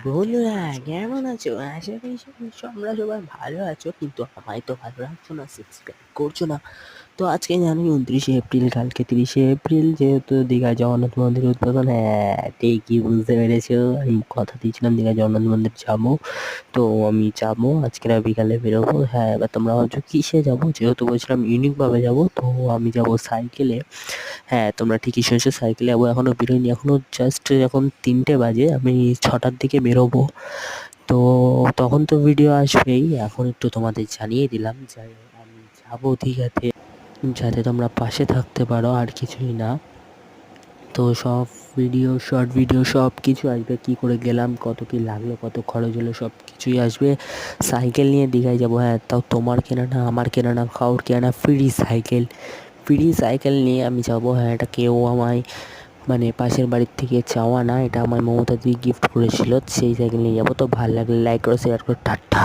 বন্ধুরা কেমন আছো? আশা করি তোমরা সবাই ভালো আছো, কিন্তু আমায় তো ভালো রাখছো না, সাবস্ক্রাইব করছো না। তো আজকে জানি 29শে এপ্রিল, কালকে 30শে এপ্রিল, যেহেতু দীঘায় জগন্নাথ মন্দির উদ্বোধন। হ্যাঁ, ঠিকই বুঝতে পেরেছো, আমি কথা দিয়েছিলাম দীঘায় জগন্নাথ মন্দির যাবো। তো আমি যাবো আজকে, না বিকালে বেরোবো। হ্যাঁ, এবার তোমরা ভাবছো কিসে যাবো, যেহেতু বলছিলাম ইউনিকভাবে যাবো, তো আমি যাবো সাইকেলে। হ্যাঁ, তোমরা ঠিকই শুনেছো, সাইকেলে যাবো। এখনও বেরোইনি, এখনও জাস্ট এখন 3টে বাজে, আমি 6টার দিকে বেরোবো। তো তখন তো ভিডিও আসবেই, এখন একটু তোমাদের জানিয়ে দিলাম যে আমি যাবো দীঘাতে, যাতে তোমরা পাশে থাকতে পারো, আর কিছুই না। তো সব ভিডিও, শর্ট ভিডিও সব কিছু আসবে, কী করে গেলাম, কত কী লাগলো, কত খরচ হলো, সব কিছুই আসবে। সাইকেল নিয়ে দীঘায় যাবো। হ্যাঁ, তাও তোমার কেনা না, আমার কেনা না, কাউর কেনা না, ফ্রি সাইকেল নিয়ে আমি যাবো। হ্যাঁ, এটা কেউ আমায়, মানে পাশের বাড়ির থেকে চাওয়া না, এটা আমার মমতা দি গিফট করেছিল। সেই সাইকেল নিয়ে যাবো। তো ভালো লাগলে লাইক করো, শেয়ার করো, টাটা।